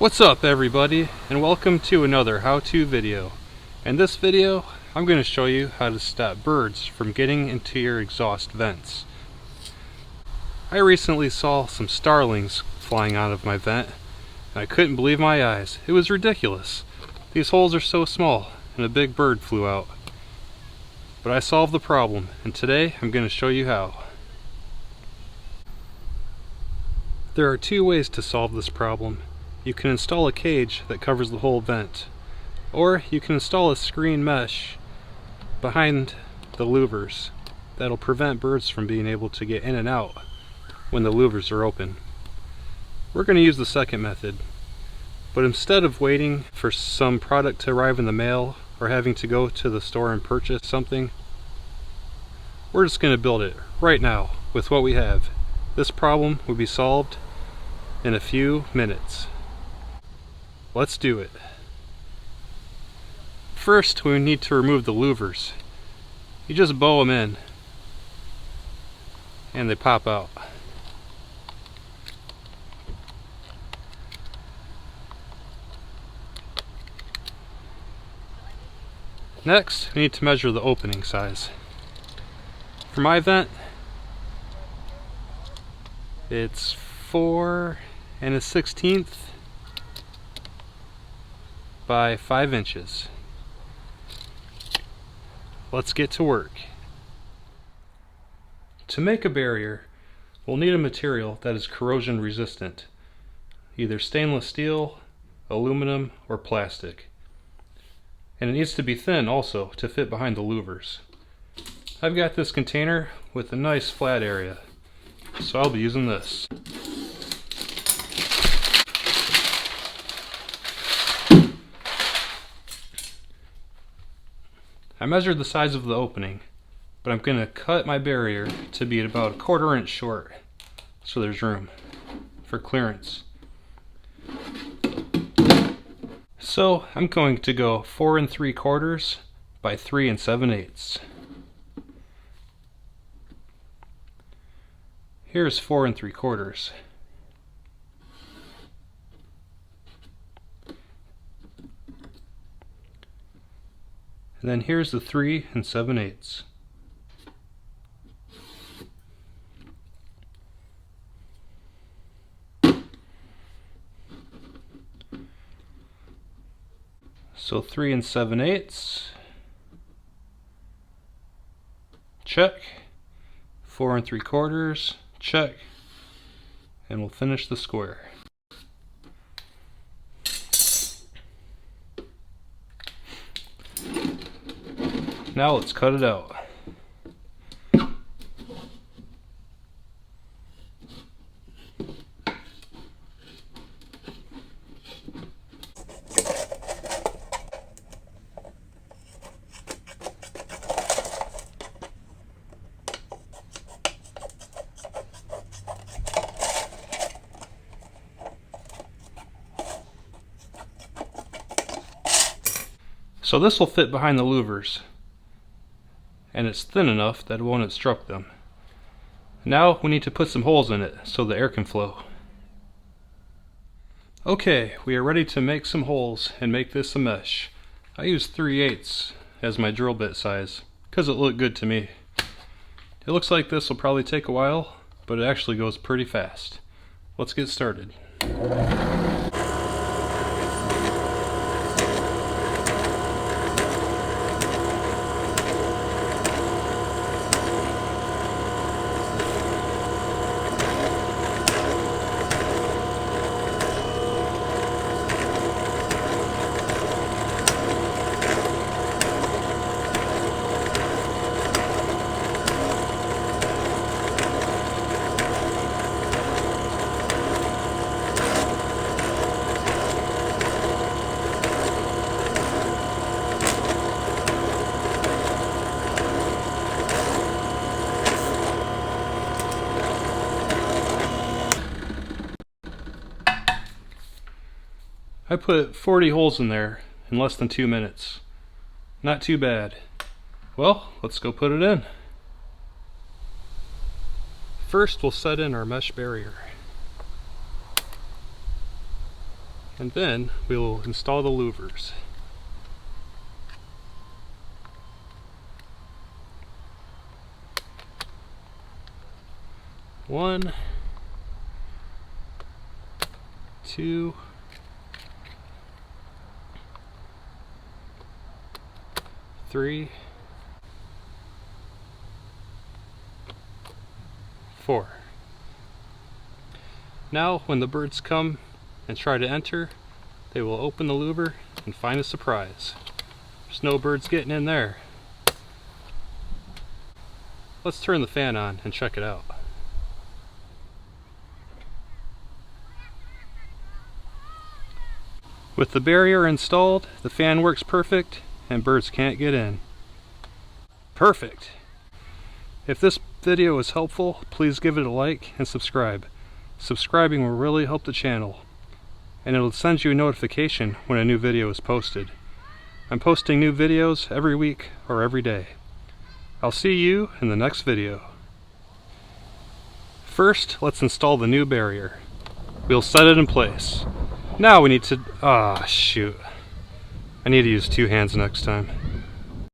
What's up everybody, and welcome to another how-to video. In this video I'm going to show you how to stop birds from getting into your exhaust vents. I recently saw some starlings flying out of my vent and I couldn't believe my eyes. It was ridiculous. These holes are so small and a big bird flew out. But I solved the problem, and today I'm going to show you how. There are two ways to solve this problem. You can install a cage that covers the whole vent, or you can install a screen mesh behind the louvers that'll prevent birds from being able to get in and out when the louvers are open. We're going to use the second method, but instead of waiting for some product to arrive in the mail or having to go to the store and purchase something, we're just going to build it right now with what we have. This problem will be solved in a few minutes. Let's do it. First, we need to remove the louvers. You just bow them in and they pop out. Next, we need to measure the opening size. For my vent, it's 4 1/16 by 5 inches. Let's get to work. To make a barrier, we'll need a material that is corrosion resistant, either stainless steel, aluminum, or plastic. And it needs to be thin also to fit behind the louvers. I've got this container with a nice flat area, so I'll be using this. I measured the size of the opening, but I'm going to cut my barrier to be about 1/4 inch short, so there's room for clearance. So I'm going to go 4 3/4 by 3 7/8. Here's 4 3/4. And then here's the 3 7/8. So 3 7/8. Check. 4 3/4. Check. And we'll finish the square. Now let's cut it out. So this will fit behind the louvers, and it's thin enough that it won't obstruct them. Now we need to put some holes in it so the air can flow. Okay, we are ready to make some holes and make this a mesh. I used 3/8 as my drill bit size because it looked good to me. It looks like this will probably take a while, but it actually goes pretty fast. Let's get started. I put 40 holes in there in less than 2 minutes. Not too bad. Well, let's go put it in. First, we'll set in our mesh barrier. And then we will install the louvers. One, two, three, four. Now when the birds come and try to enter, they will open the louver and find a surprise. There's no birds getting in there. Let's turn the fan on and check it out. With the barrier installed, the fan works perfect and birds can't get in. Perfect! If this video was helpful, please give it a like and subscribe. Subscribing will really help the channel, and it'll send you a notification when a new video is posted. I'm posting new videos every week or every day. I'll see you in the next video. First, let's install the new barrier. We'll set it in place. Now we need to... shoot. I need to use two hands next time.